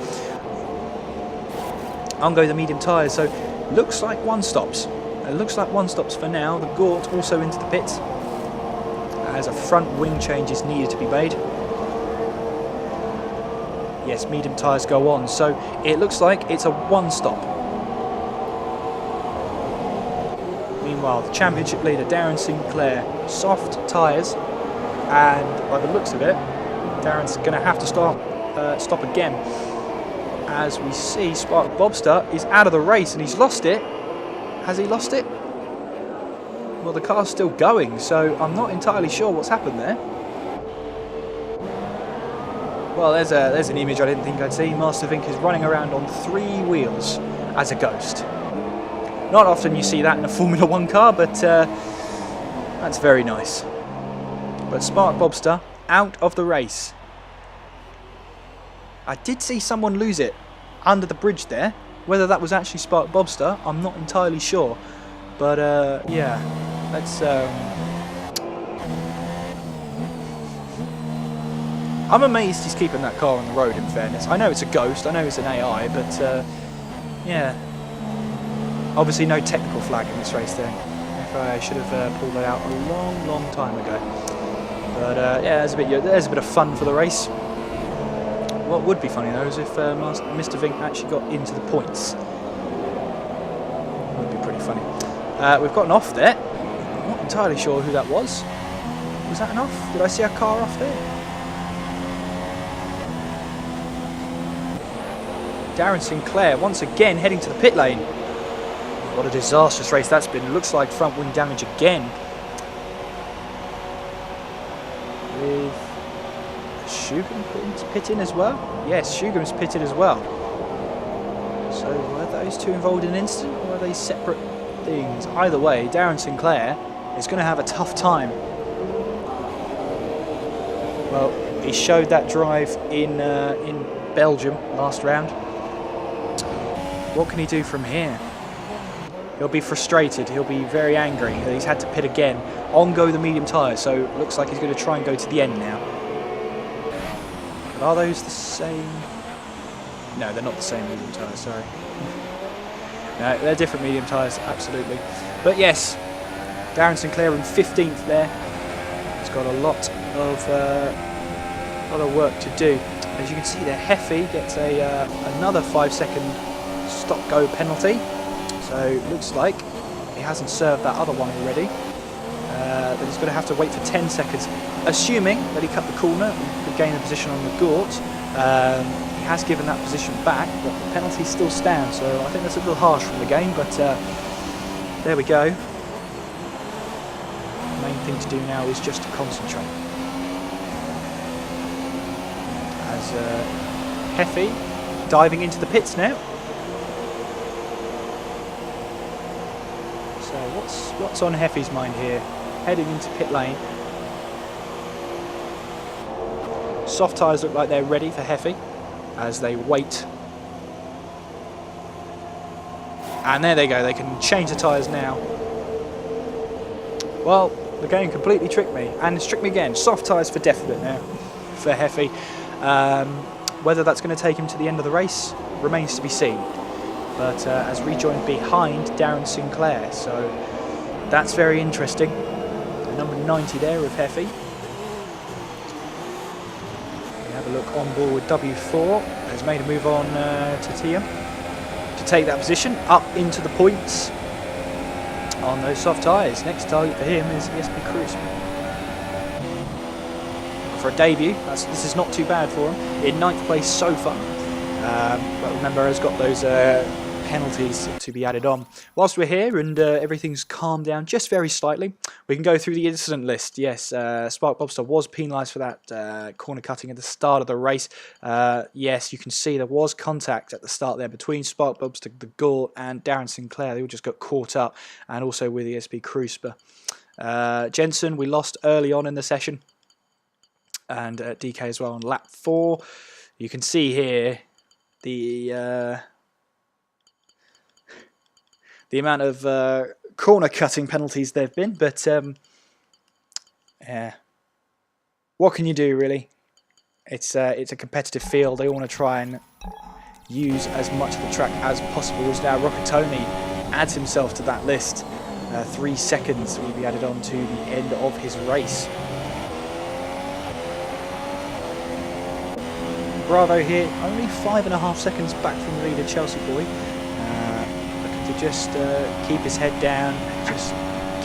On go the medium tyres, so looks like 1-stops. It looks like 1-stops for now. The Gort also into the pits as a front wing change is needed to be made. Yes, medium tyres go on, so it looks like it's a 1-stop. Meanwhile, the championship leader DarrenSinclair, soft tyres, and by the looks of it, Darren's going to have to stop again. As we see, Spark Bobster is out of the race and he's lost it. Has he lost it? Well, the car's still going, so I'm not entirely sure what's happened there. Well, there's an image I didn't think I'd see. Master Vink is running around on 3 wheels as a ghost. Not often you see that in a Formula 1 car, but that's very nice. But Spark Bobster out of the race. I did see someone lose it under the bridge there. Whether that was actually Spark Bobster, I'm not entirely sure. But yeah, let's... I'm amazed he's keeping that car on the road, in fairness. I know it's a ghost, I know it's an AI, but yeah. Obviously no technical flag in this race there. I should have pulled that out a long time ago. But yeah, there's a bit of fun for the race. What would be funny though is if Mr. Vink actually got into the points. That would be pretty funny. We've got an off there. I'm not entirely sure who that was. Was that an off? Did I see a car off there? DarrenSinclair once again heading to the pit lane. What a disastrous race that's been. Looks like front wing damage again. With Shugham's pitting as well? Yes, Shugham's pitted as well. So were those two involved in an incident, or are they separate things? Either way, DarrenSinclair is going to have a tough time. Well, he showed that drive in Belgium last round. What can he do from here? He'll be frustrated, he'll be very angry that he's had to pit again. On go the medium tyres, so it looks like he's going to try and go to the end now. But are those the same? No, they're not the same medium tyres, sorry. No, they're different medium tyres, absolutely. But yes, DarrenSinclair in 15th there. He's got a lot of work to do. As you can see there, Heffy gets another 5-second stop-go penalty. So it looks like he hasn't served that other one already. That he's going to have to wait for 10 seconds. Assuming that he cut the corner and regained the position on the Gort. He has given that position back, but the penalty still stands. So I think that's a little harsh from the game, but there we go. The main thing to do now is just to concentrate. As Heffy diving into the pits now. So what's on Heffy's mind here? Heading into pit lane. Soft tyres look like they're ready for Heffy as they wait. And there they go, they can change the tyres now. Well, the game completely tricked me, and it's tricked me again. Soft tyres for definite now for Heffy. Whether that's going to take him to the end of the race remains to be seen. But has rejoined behind DarrenSinclair, so that's very interesting. Number 90 there with Heffy. We have a look on board with W4. Has made a move on to Tiam to take that position up into the points on those soft tyres. Next target for him is ESP Cruise. For a debut, this is not too bad for him. In 9th place so far. But remember, has got those penalties to be added on. Whilst we're here and everything's calmed down just very slightly, we can go through the incident list. Yes, Spark Bobster was penalised for that corner cutting at the start of the race. Yes, you can see there was contact at the start there between Spark Bobster, the Gort, and DarrenSinclair. They all just got caught up, and also with ESP Krusper. Jensen, we lost early on in the session, and DK as well on lap 4. You can see here the amount of corner cutting penalties there have been, but yeah, what can you do really? It's a competitive field. They all want to try and use as much of the track as possible. As now Rockatoni adds himself to that list. 3 seconds will be added on to the end of his race. Bravo here, only 5.5 seconds back from the leader, Chelsea boy. Looking to just keep his head down and just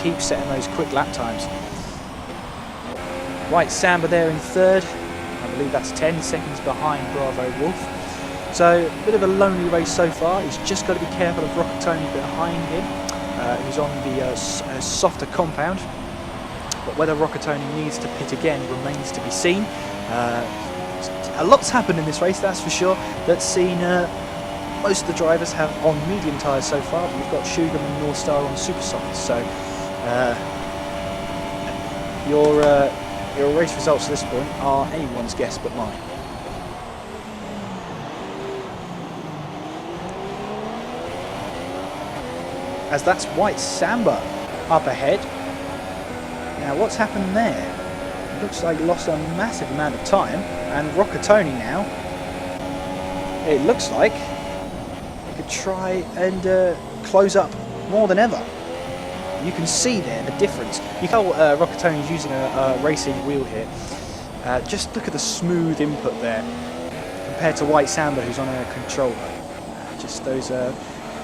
keep setting those quick lap times. White Samba there in 3rd. I believe that's 10 seconds behind Bravo Wolf. So a bit of a lonely race so far. He's just got to be careful of Rockatoni behind him. He's on the softer compound. But whether Rockatoni needs to pit again remains to be seen. A lot's happened in this race, that's for sure. That's seen most of the drivers have on medium tyres so far, but we've got Shugam and North Star on super softs. So your race results at this point are anyone's guess but mine. As that's White Samba up ahead. Now what's happened there? It looks like lost a massive amount of time, and Rockatoni now, it looks like he could try and close up more than ever. You can see there the difference. You can tell Rockatoni's using a racing wheel here. Just look at the smooth input there compared to White Samba, who's on a controller. Just those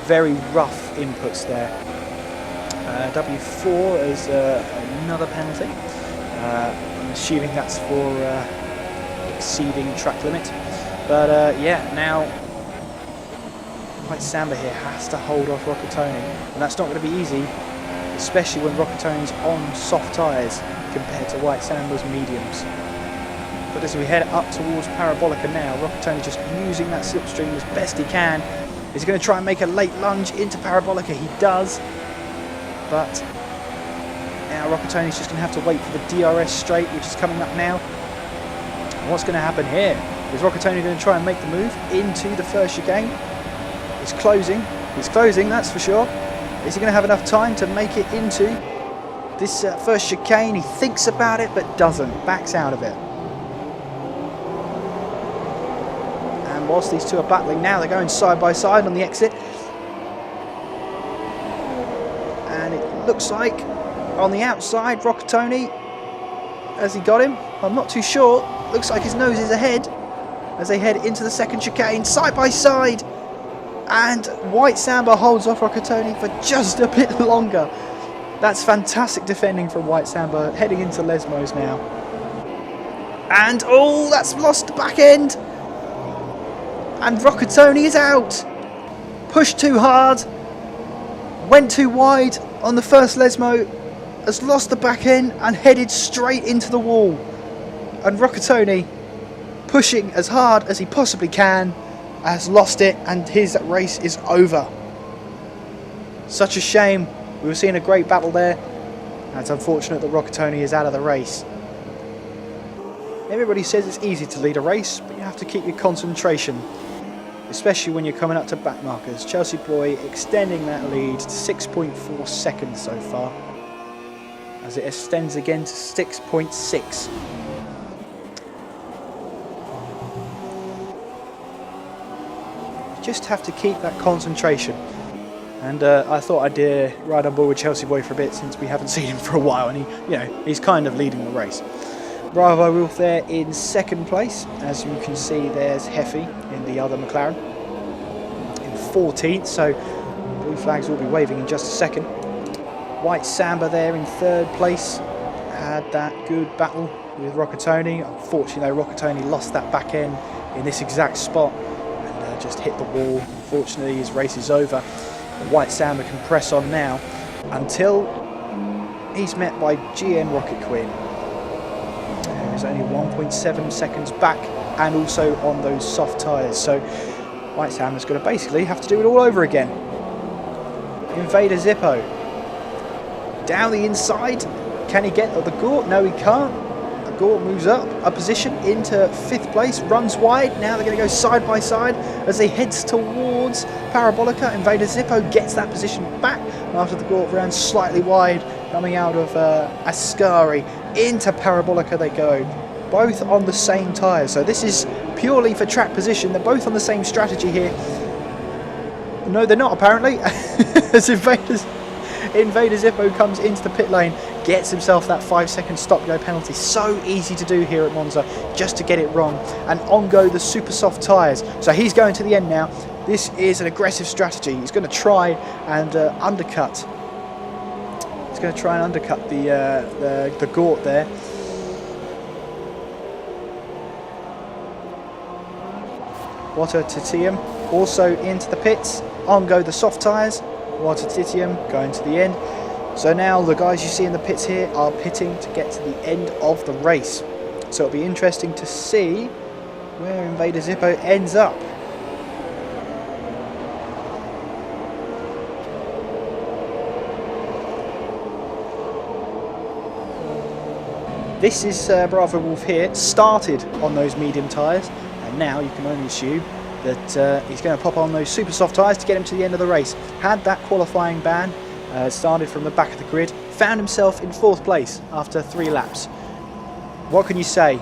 very rough inputs there. W4 is another penalty. I'm assuming that's for exceeding track limit. But yeah, now White Samba here has to hold off Rocketoni, and that's not going to be easy, especially when Rocketoni's on soft tyres compared to White Samba's mediums. But as we head up towards Parabolica now, Rocketoni just using that slipstream as best he can. He's going to try and make a late lunge into Parabolica. He does, but now Rocketoni's just going to have to wait for the DRS straight, which is coming up now. What's going to happen here? Is Rocketoni going to try and make the move into the first chicane? He's closing, that's for sure. Is he going to have enough time to make it into this first chicane? He thinks about it, but doesn't, backs out of it. And whilst these two are battling now, they're going side by side on the exit. And it looks like on the outside, Rocketoni, has he got him? I'm not too sure. Looks like his nose is ahead as they head into the second chicane, side by side. And White Samba holds off Rocketoni for just a bit longer. That's fantastic defending from White Samba, heading into Lesmos now. And, oh, that's lost the back end. And Rocketoni is out. Pushed too hard. Went too wide on the first Lesmo. Has lost the back end and headed straight into the wall. And Rocketoni, pushing as hard as he possibly can, has lost it, and his race is over. Such a shame. We were seeing a great battle there. And it's unfortunate that Rocketoni is out of the race. Everybody says it's easy to lead a race, but you have to keep your concentration, especially when you're coming up to back markers. Chelsea Boy extending that lead to 6.4 seconds so far, as it extends again to 6.6. Just have to keep that concentration. And I thought I'd ride on board with Chelsea Boy for a bit, since we haven't seen him for a while, and he's kind of leading the race. Bravo Wolf there in second place. As you can see, there's Heffy in the other McLaren in 14th, so blue flags will be waving in just a second. White Samba there in third place, had that good battle with Rocketoni. Unfortunately though, Rocketoni lost that back end in this exact spot and just hit the wall. Unfortunately his race is over. White Samba can press on now until he's met by GN Rocket Queen, who's only 1.7 seconds back and also on those soft tyres. So White Samba's going to basically have to do it all over again. Invader Zippo down the inside. Can he get the Gort? No, he can't. The Gort moves up a position into 5th place, runs wide. Now they're going to go side by side as they heads towards Parabolica. Invader Zippo gets that position back after the Gort ran slightly wide, coming out of Ascari. Into Parabolica they go, both on the same tyres. So this is purely for track position. They're both on the same strategy here. No, they're not apparently. As Invader Zippo comes into the pit lane, gets himself that 5-second stop-go penalty. So easy to do here at Monza, just to get it wrong. And on go the super soft tyres. So he's going to the end now. This is an aggressive strategy. He's going to try and undercut. He's going to try and undercut the Gort there. Water Titium also into the pits. On go the soft tyres. Water Titium going to the end. So now the guys you see in the pits here are pitting to get to the end of the race. So it'll be interesting to see where Invader Zippo ends up. This is Bravo Wolf here, started on those medium tyres, and now you can only assume that he's going to pop on those super soft tyres to get him to the end of the race. Had that qualifying ban, started from the back of the grid, found himself in 4th place after 3 laps. What can you say?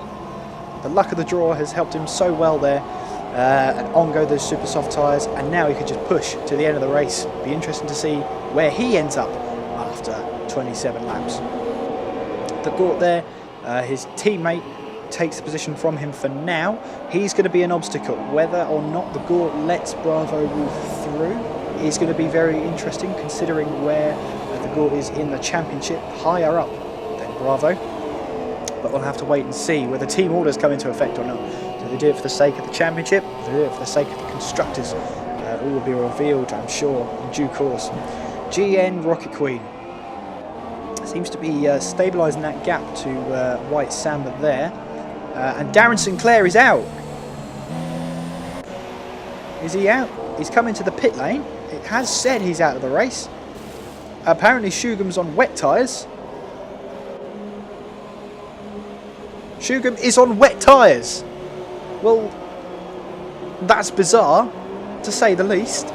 The luck of the draw has helped him so well there. And on go those super soft tyres, and now he could just push to the end of the race. Be interesting to see where he ends up after 27 laps. The Gort there, his teammate takes the position from him for now. He's going to be an obstacle. Whether or not the Gort lets Bravo Wolf through is going to be very interesting, considering where the Gort is in the championship, higher up than Bravo. But we'll have to wait and see whether team orders come into effect or not. Do they do it for the sake of the championship? Do they do it for the sake of the constructors all will be revealed, I'm sure, in due course. GN Rocket Queen seems to be stabilising that gap to White Samba there. And DarrenSinclair is out. Is he out? He's coming to the pit lane. It has said he's out of the race. Apparently Shugham's on wet tyres. Shugham is on wet tyres. Well, that's bizarre, to say the least.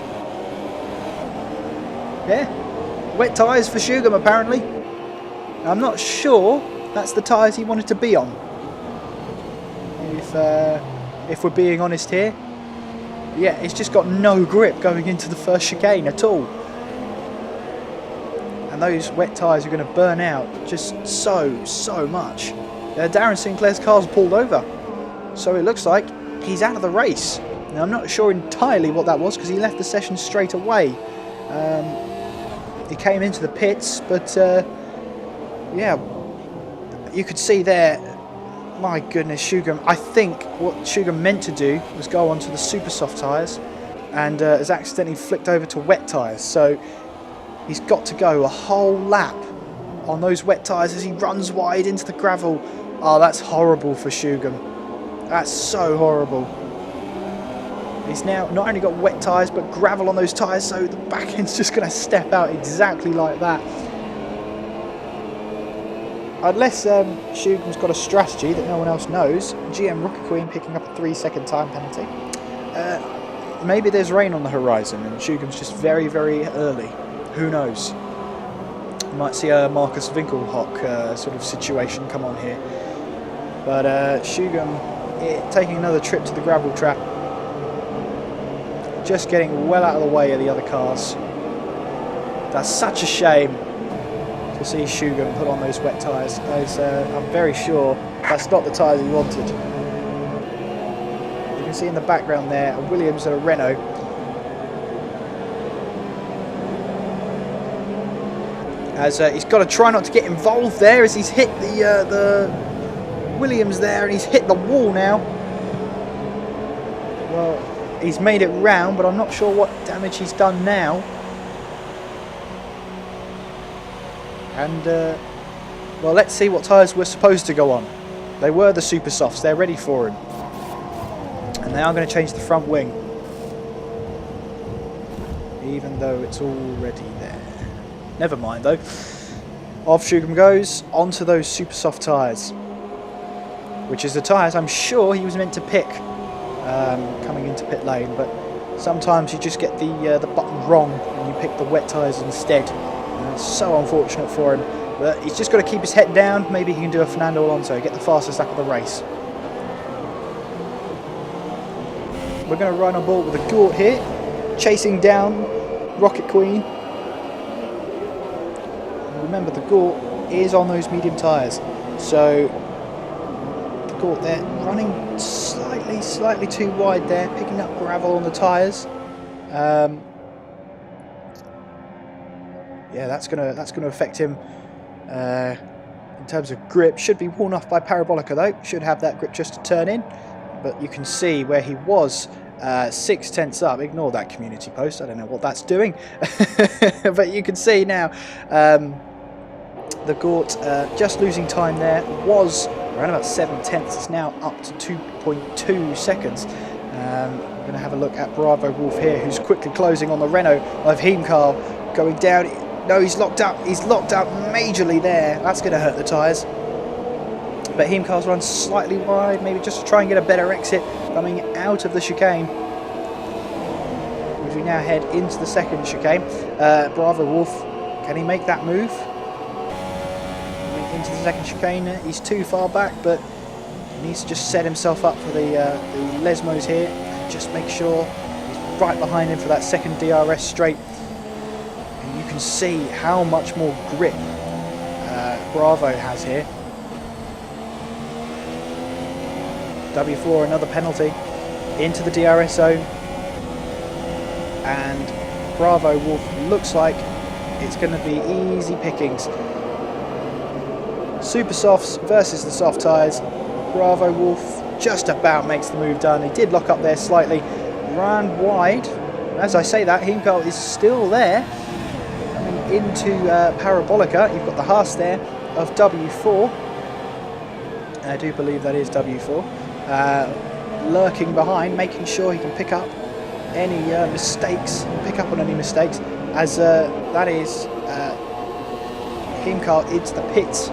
Yeah, wet tyres for Shugham apparently. I'm not sure that's the tyres he wanted to be on. If we're being honest here. Yeah, it's just got no grip going into the first chicane at all. And those wet tyres are going to burn out just so much. DarrenSinclair's car's pulled over. So it looks like he's out of the race. Now, I'm not sure entirely what that was because he left the session straight away. He came into the pits, but yeah, you could see there, my goodness, Shugham, I think what Shugham meant to do was go onto the super soft tyres and has accidentally flicked over to wet tyres. So he's got to go a whole lap on those wet tyres as he runs wide into the gravel. Oh, that's horrible for Shugham. That's so horrible. He's now not only got wet tyres but gravel on those tyres, so the back end's just going to step out exactly like that. Unless Shugham's got a strategy that no one else knows, GM Rocket Queen picking up a 3-second time penalty. Maybe there's rain on the horizon and Shugham's just very early. Who knows? You might see a Marcus Winkelhock sort of situation come on here. But Shugham taking another trip to the gravel trap. Just getting well out of the way of the other cars. That's such a shame to see Shugham put on those wet tyres, as I'm very sure that's not the tyres he wanted. You can see in the background there a Williams and a Renault. As he's got to try not to get involved there as he's hit the Williams there and he's hit the wall now. Well, he's made it round, but I'm not sure what damage he's done now. And, well, let's see what tyres were supposed to go on. They were the super softs, they're ready for him. And they are going to change the front wing. Even though it's already there. Never mind though. Off Shugham goes, onto those super soft tyres. Which is the tyres I'm sure he was meant to pick coming into pit lane. But sometimes you just get the button wrong and you pick the wet tyres instead. It's so unfortunate for him, but he's just got to keep his head down. Maybe he can do a Fernando Alonso, get the fastest lap of the race. We're going to run on board with a Gort here, chasing down Rocket Queen. And remember, the Gort is on those medium tyres, so the Gort there running slightly too wide there, picking up gravel on the tyres. Yeah, that's gonna affect him in terms of grip. Should be worn off by Parabolica though. Should have that grip just to turn in. But you can see where he was 6 tenths up. Ignore that community post. I don't know what that's doing. But you can see now the Gort just losing time there was around about 7 tenths. It's now up to 2.2 seconds. We're going to have a look at Bravo Wolf here, who's quickly closing on the Renault of Heimkarl, going down. No, he's locked up. He's locked up majorly there. That's going to hurt the tyres. But Heimkarl's run slightly wide, maybe just to try and get a better exit coming out of the chicane. As we now head into the second chicane. Bravo Wolf, can he make that move? Into the second chicane. He's too far back, but he needs to just set himself up for the Lesmos here. Just make sure he's right behind him for that second DRS straight. And you can see how much more grip Bravo has here. W4, another penalty into the DRS zone, and Bravo Wolf looks like it's going to be easy pickings. Super softs versus the soft tyres. Bravo Wolf just about makes the move done. He did lock up there slightly, ran wide, as I say that, Heimkarl is still there. Coming into Parabolica, you've got the Haas there of W4. I do believe that is W4. Lurking behind, making sure he can pick up any mistakes, as that is Heimkarl into the pits.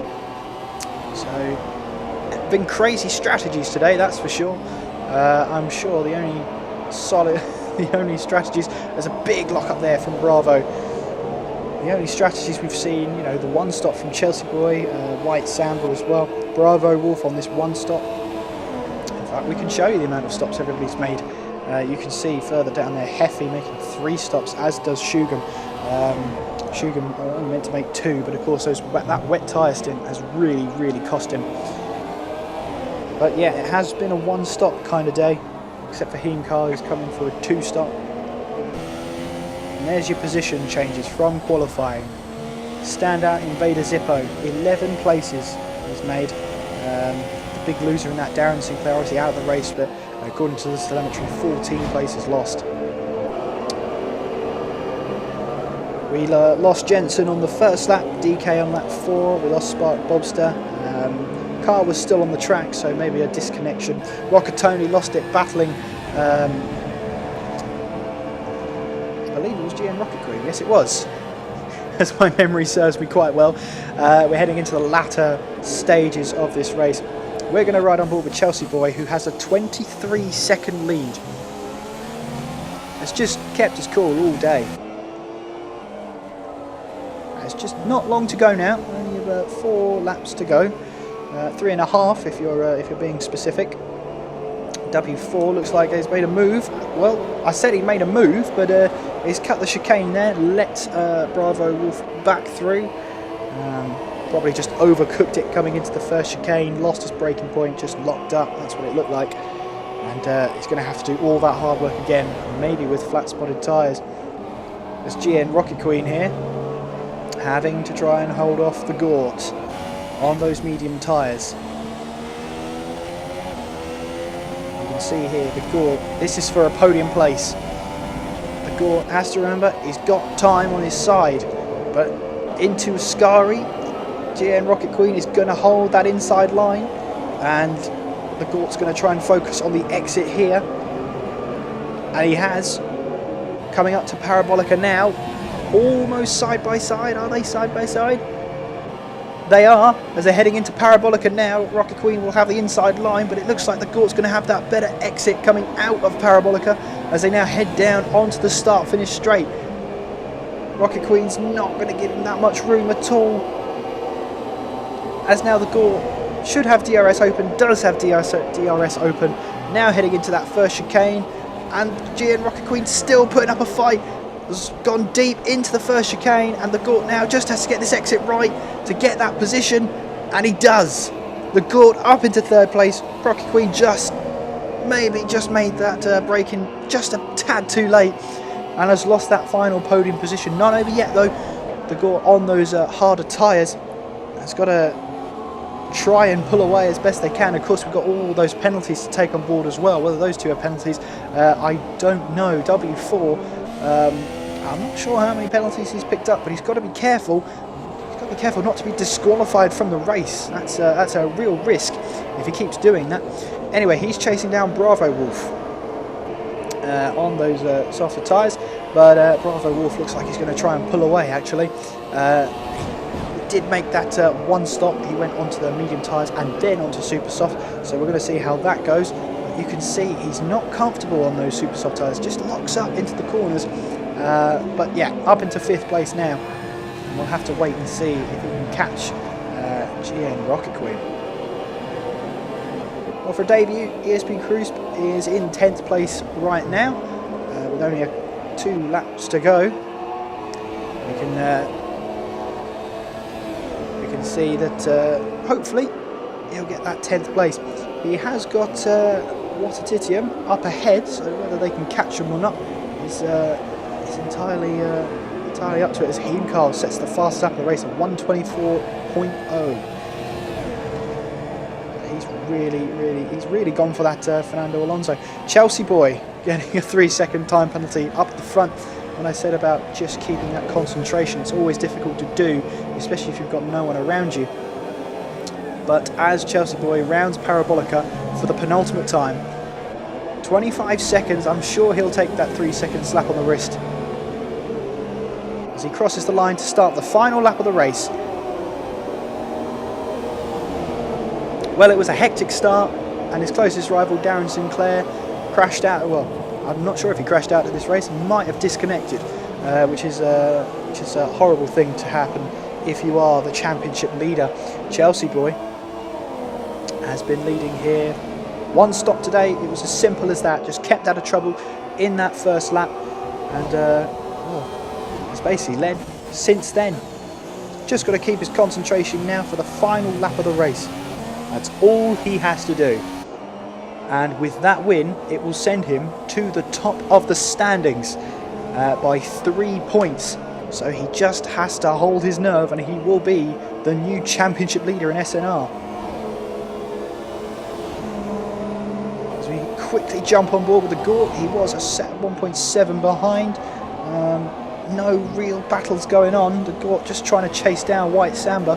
So, been crazy strategies today, that's for sure. I'm sure the only strategies, there's a big lock up there from Bravo. The only strategies we've seen, you know, the one stop from Chelsea Boy, White Sandal as well, Bravo Wolf on this one stop. In fact, we can show you the amount of stops everybody's made. You can see further down there, Heffy making 3 stops, as does Shugam. Shugam only meant to make 2, but of course that wet tyre stint has really cost him. But yeah, it has been a 1-stop kind of day, except for Heimkarl, who's coming for a 2-stop. And there's your position changes from qualifying. Standout Invader Zippo, 11 places he's made. The big loser in that, DarrenSinclair, obviously out of the race, but according to this telemetry, 14 places lost. We lost Jensen on the first lap, DK on lap 4, we lost Spark Bobster. Car was still on the track, so maybe a disconnection. Rockatoni lost it battling, I believe it was GN Rocket Queen, yes it was, as my memory serves me quite well. We're heading into the latter stages of this race. We're going to ride on board with Chelsea Boy, who has a 23-second lead. It's just kept us cool all day. It's just not long to go now, only about 4 laps to go. 3.5 if you're being specific. W4 looks like he's made a move. Well, I said he made a move, but he's cut the chicane there, let Bravo Wolf back through. Probably just overcooked it coming into the first chicane, lost his braking point, just locked up, that's what it looked like. And he's going to have to do all that hard work again, maybe with flat spotted tyres. There's GN Rocket Queen here, having to try and hold off the Gort on those medium tyres. You can see here the Gort, this is for a podium place. The Gort has to remember he's got time on his side, but into Ascari, GN Rocket Queen is going to hold that inside line, and the Gort's going to try and focus on the exit here, and he has. Coming up to Parabolica now, almost side by side. Are they side by side? They are, as they're heading into Parabolica now. Rocket Queen will have the inside line, but it looks like the Gort's going to have that better exit coming out of Parabolica as they now head down onto the start-finish straight. Rocket Queen's not going to give him that much room at all, as now the Gort should have DRS open, does have DRS open, now heading into that first chicane, and GN Rocket Queen still putting up a fight, has gone deep into the first chicane, and the Gort now just has to get this exit right to get that position, and he does. The Gort up into 3rd place, Rocket Queen just made that break in just a tad too late, and has lost that final podium position. Not over yet though. The Gort on those harder tyres has got to try and pull away as best they can. Of course, we've got all those penalties to take on board as well. Whether those 2 are penalties, I don't know. W4, I'm not sure how many penalties he's picked up, but he's got to be careful. He's got to be careful not to be disqualified from the race. That's a real risk if he keeps doing that. Anyway, he's chasing down Bravo Wolf on those softer tyres, but Bravo Wolf looks like he's going to try and pull away actually. He did make that 1 stop. He went onto the medium tyres and then onto super soft, so we're going to see how that goes. But you can see he's not comfortable on those super soft tyres, just locks up into the corners. But yeah, up into 5th place now, and we'll have to wait and see if he can catch GN Rocket Queen. Well, for debut, ESP Cruise is in 10th place right now, with only 2 laps to go. We can see that hopefully he'll get that 10th place. He has got Watatitium up ahead, so whether they can catch him or not is entirely up to it, as Heimkarl sets the fastest lap of the race at 1:24.0. He's really gone for that Fernando Alonso. Chelsea Boy getting a 3-second time penalty up the front. When I said about just keeping that concentration, it's always difficult to do, especially if you've got no one around you. But as Chelsea boy rounds Parabolica for the penultimate time, 25 seconds, I'm sure he'll take that 3-second slap on the wrist as he crosses the line to start the final lap of the race. Well, it was a hectic start, and his closest rival, DarrenSinclair, crashed out. Well, I'm not sure if he crashed out of this race. He might have disconnected, which is a horrible thing to happen if you are the championship leader. Chelsea boy has been leading here. One stop today. It was as simple as that. Just kept out of trouble in that first lap, and has basically led since then. Just got to keep his concentration now for the final lap of the race. That's all he has to do. And with that win, it will send him to the top of the standings by 3 points. So he just has to hold his nerve, and he will be the new championship leader in SNR. As we quickly jump on board with the Gort, he was a set 1.7 behind. No real battles going on. The Gort just trying to chase down White Samba.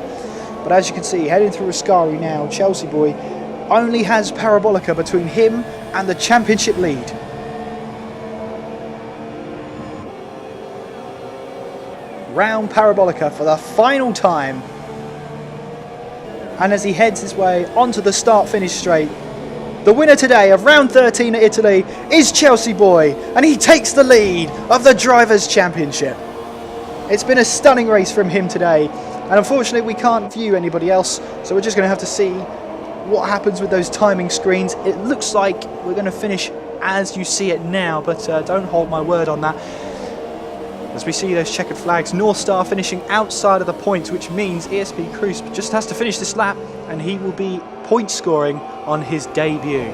But as you can see, heading through Ascari now, Chelsea boy only has Parabolica between him and the championship lead. Round Parabolica for the final time. And as he heads his way onto the start-finish straight, the winner today of round 13 at Italy is Chelsea boy, and he takes the lead of the Drivers' Championship. It's been a stunning race from him today, and unfortunately we can't view anybody else, so we're just going to have to see what happens with those timing screens. It looks like we're going to finish as you see it now, but don't hold my word on that. As we see those checkered flags, North Star finishing outside of the points, which means ESP Cruz just has to finish this lap and he will be point scoring on his debut.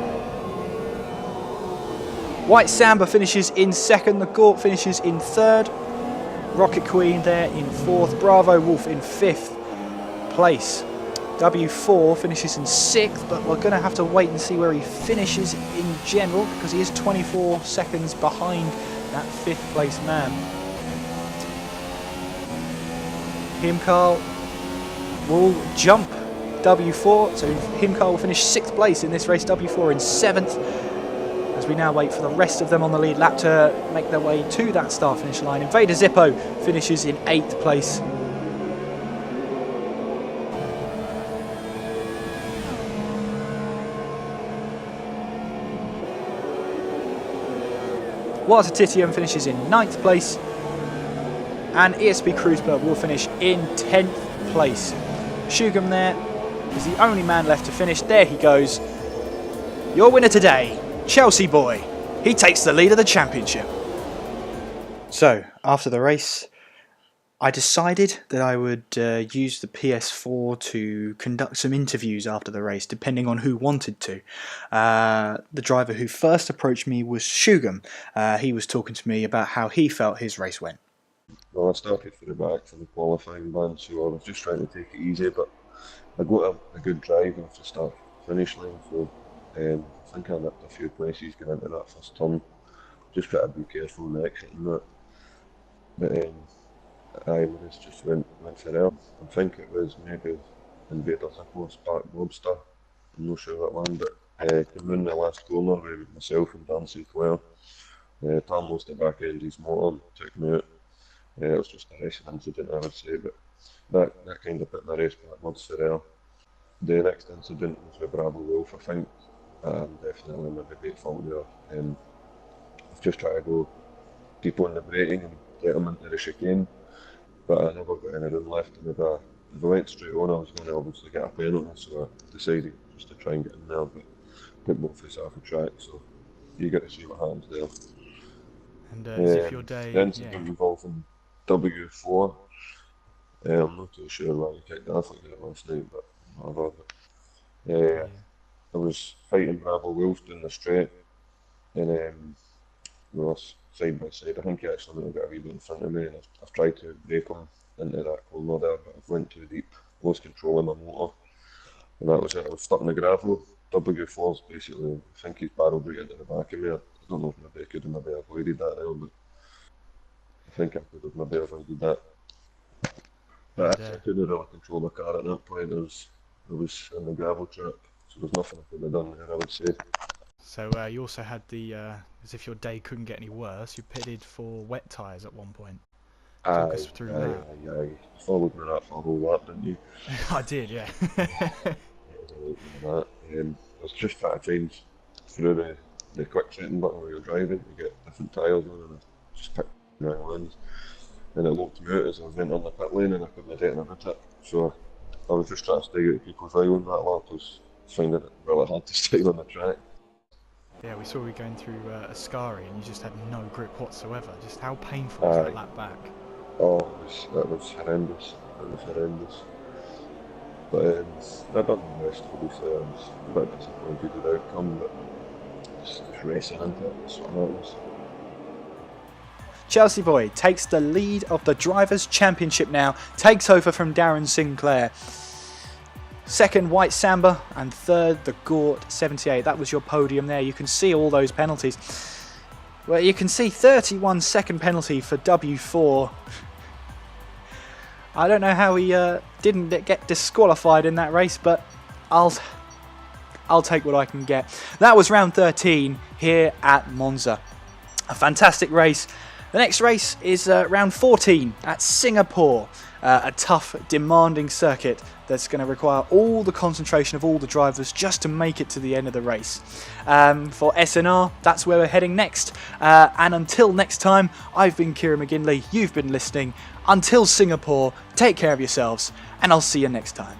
White Samba finishes in second, the Gort finishes in third, Rocket Queen there in fourth, Bravo Wolf in fifth place. W4 finishes in sixth, but we're going to have to wait and see where he finishes in general, because he is 24 seconds behind that fifth place man. Himkarl will jump W4, so Himkarl will finish sixth place in this race, W4 in seventh, as we now wait for the rest of them on the lead lap to make their way to that start finish line. Invader Zippo finishes in eighth place. Watatitium finishes in 9th place, and ESP Cruzberg will finish in 10th place. Shugam there is the only man left to finish. There he goes. Your winner today, Chelsea boy. He takes the lead of the championship. So, after the race, I decided that I would use the PS4 to conduct some interviews after the race, depending on who wanted to. The driver who first approached me was Shugam. He was talking to me about how he felt his race went. Well, I started for the back for the qualifying band, so I was just trying to take it easy, but I got a good drive off the start finish line, so I think I nipped a few places going into that first turn. Just got to be careful in the exit and that. But I just went for there. I think it was maybe Invader Zippo, Spark Lobster. I'm not sure that one, but came in the last corner with myself and DarrenSinclair. Tom lost the back end of his motor, took me out. It was just a racing incident, I would say, but that kind of put my race backwards for there. The next incident was with Bravo Wolf, I think. Definitely maybe at fault there. I've just tried to go deep on the braking and get him into the chicane, but I never got any room left, and if I went straight on I was going to obviously get a penalty, so I decided just to try and get in there, but put both of us off the track, so you get to see what happens there. And as if your day... The incident involving W4, I'm not too sure why you kicked off like that last night, but whatever. I was fighting Bravo Wolf down the straight, and we were side by side. I think he actually got a wee bit in front of me, and I've tried to brake him into that corner there, but I've went too deep, lost control of my motor, and that was it. I was stuck in the gravel. W4's basically, I think he's barrel brake into the back of me. I don't know if maybe I could have maybe avoided that now, but I think I could have maybe avoided that. And But I couldn't really control the car at that point. I was in the gravel trap, so there's nothing I could have done there, I would say. so you also had the, as if your day couldn't get any worse, you pitted for wet tyres at one point. Talk us through that. Aye. You followed me that for a whole lap, didn't you? I did, yeah. That. It's just trying to change through the quick setting button where you're driving. You get different tyres on, and I just picked the wrong ones. And it locked me out as I went on the pit lane, and I couldn't get about it. So I was just trying to stay out of people's eye on that lap. I was finding it really hard to stay on the track. Yeah, we saw you going through Ascari and you just had no grip whatsoever. Just how painful was that lap back? Oh, that was horrendous. It was horrendous. But I done the rest, obviously. I was a bit disappointed with the outcome, but just racing into it, that's what matters. Chelsea Boy takes the lead of the Drivers' Championship now, takes over from DarrenSinclair. Second, White Samba, and third, the Gort 78. That was your podium there. You can see all those penalties. Well, you can see 31-second penalty for W4. I don't know how he didn't get disqualified in that race, but I'll take what I can get. That was round 13 here at Monza. A fantastic race. The next race is round 14 at Singapore. A tough, demanding circuit that's going to require all the concentration of all the drivers just to make it to the end of the race. For SNR, that's where we're heading next. And until next time, I've been Kieran McGinley. You've been listening. Until Singapore, take care of yourselves, and I'll see you next time.